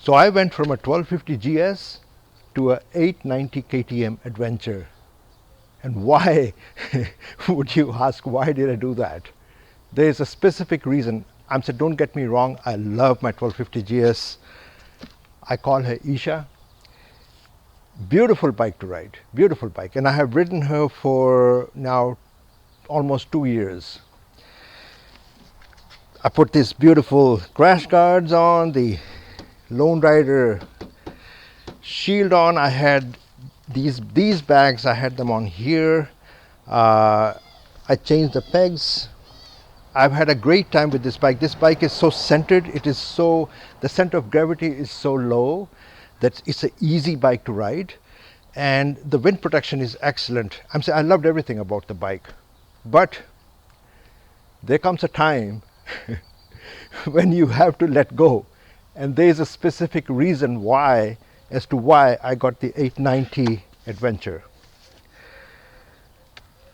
So I went from a 1250 GS to a 890 KTM Adventure. And why, would you ask, why did I do that? There is a specific reason. I'm saying, don't get me wrong, I love my 1250 GS. I call her Isha. Beautiful bike to ride, beautiful bike. And I have ridden her for now almost 2 years. I put these beautiful crash guards on, the Lone Rider shield on. I had these bags, I had them on here. I changed the pegs. I've had a great time with this bike. This bike is so centered, the center of gravity is so low that it's an easy bike to ride, and the wind protection is excellent. I loved everything about the bike, but there comes a time when you have to let go, and there's a specific reason why, as to why I got the 890 Adventure.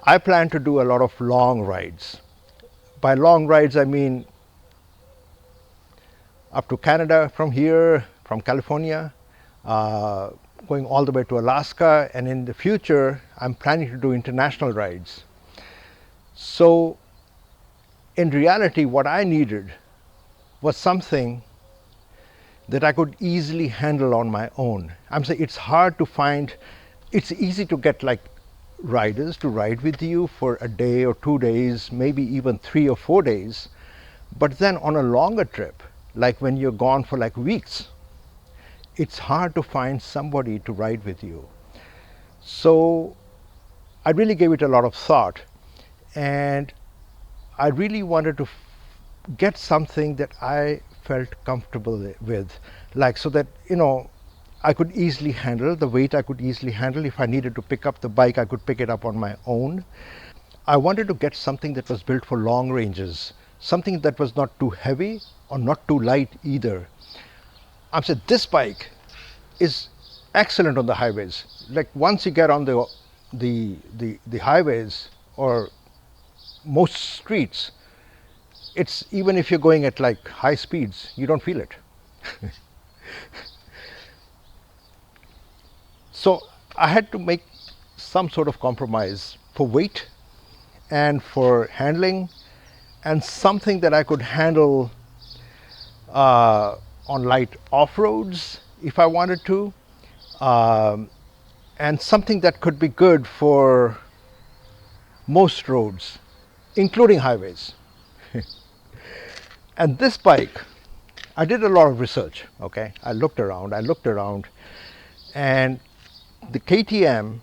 I plan to do a lot of long rides. By long rides, I mean up to Canada from here, from California, going all the way to Alaska, and in the future, I'm planning to do international rides. So, in reality, what I needed was something that I could easily handle on my own. I'm saying it's hard to find, it's easy to get like riders to ride with you for a day or 2 days, maybe even 3 or 4 days. But then on a longer trip, like when you're gone for like weeks, it's hard to find somebody to ride with you. So I really gave it a lot of thought, and I really wanted to get something that I felt comfortable with, like so that, you know, I could easily handle the weight. I could easily handle. If I needed to pick up the bike, I could pick it up on my own. I wanted to get something that was built for long ranges, something that was not too heavy or not too light either. I'm saying this bike is excellent on the highways. Like once you get on the highways or most streets, it's, even if you're going at like high speeds, you don't feel it. So I had to make some sort of compromise for weight and for handling, and something that I could handle on light off-roads if I wanted to, and something that could be good for most roads, including highways. And this bike, I did a lot of research, okay? I looked around, and the KTM,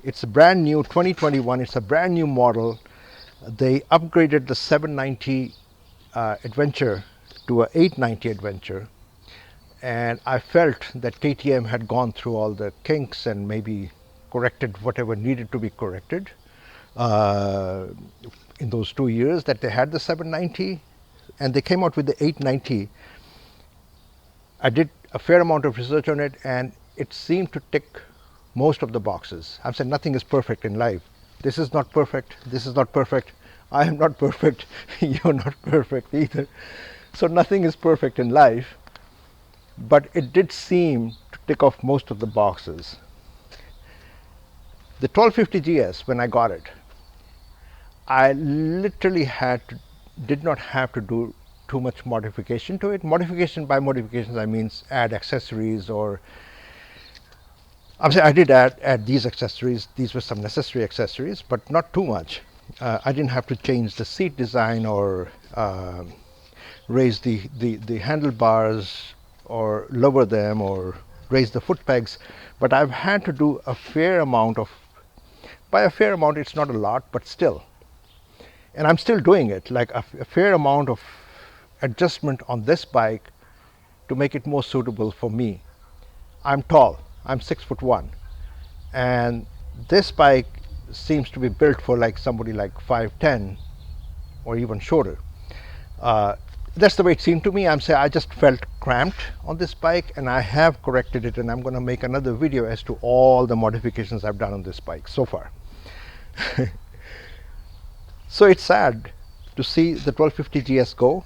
it's a brand new 2021, it's a brand new model. They upgraded the 790 Adventure to a 890 Adventure, and I felt that KTM had gone through all the kinks and maybe corrected whatever needed to be corrected in those 2 years that they had the 790, and they came out with the 890. I did a fair amount of research on it, and it seemed to tick most of the boxes. I've said nothing is perfect in life. This is not perfect, this is not perfect, I am not perfect, you're not perfect either. So nothing is perfect in life, but it did seem to tick off most of the boxes. The 1250 GS, when I got it, I literally did not have to do too much modification to it. Modification, by modifications I mean add accessories, or I'm saying I did add these accessories. These were some necessary accessories, but not too much. I didn't have to change the seat design or raise the handlebars or lower them or raise the foot pegs, but I've had to do a fair amount of, by a fair amount it's not a lot, but still, and I'm still doing it, like a fair amount of adjustment on this bike to make it more suitable for me. I'm tall, I'm 6'1", and this bike seems to be built for like somebody like 5'10" or even shorter. That's the way it seemed to me. I'm saying I just felt cramped on this bike, and I have corrected it, and I'm going to make another video as to all the modifications I've done on this bike so far. So it's sad to see the 1250 GS go.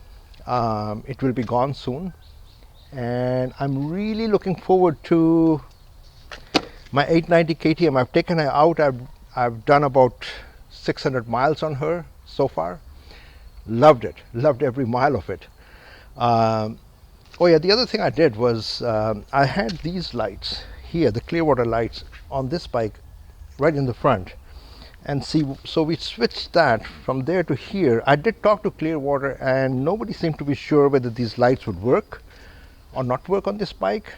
It will be gone soon, and I'm really looking forward to my 890 KTM. I've taken her out. I've done about 600 miles on her so far. Loved it. Loved every mile of it. Oh yeah, the other thing I did was I had these lights here, the Clearwater lights on this bike right in the front. And see, so we switched that from there to here. I did talk to Clearwater and nobody seemed to be sure whether these lights would work or not work on this bike,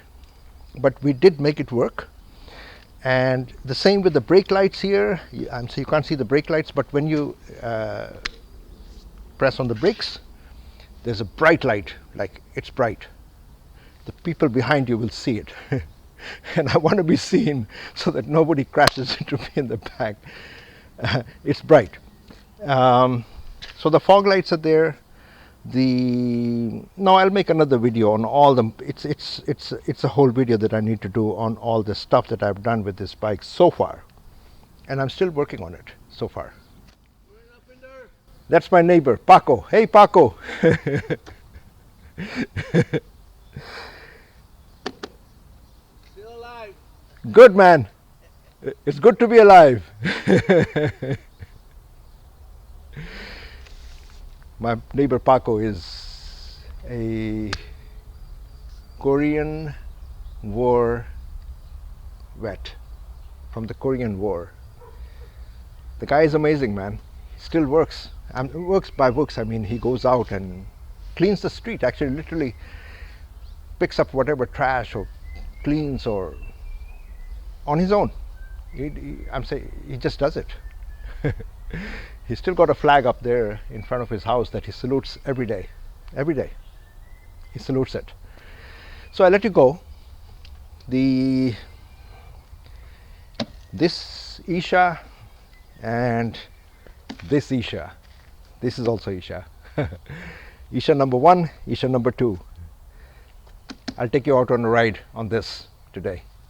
but we did make it work. And the same with the brake lights here. So you can't see the brake lights, but when you press on the brakes, there's a bright light, like it's bright. The people behind you will see it. And I want to be seen so that nobody crashes into me in the back. It's bright. So the fog lights are there. No, I'll make another video on all them. It's a whole video that I need to do on all the stuff that I've done with this bike so far, and I'm still working on it so far. That's my neighbor, Paco. Hey, Paco. Still alive. Good, man. It's good to be alive. My neighbor Paco is a Korean War vet from the Korean War. The guy is amazing, man. He still works. Works by books. I mean, he goes out and cleans the street. Actually, literally picks up whatever trash or cleans or on his own. I'm saying he just does it. He's still got a flag up there in front of his house that he salutes every day. Every day he salutes it. So I let you go. This Isha and this Isha. This is also Isha. Isha number 1, Isha number 2. I'll take you out on a ride on this today.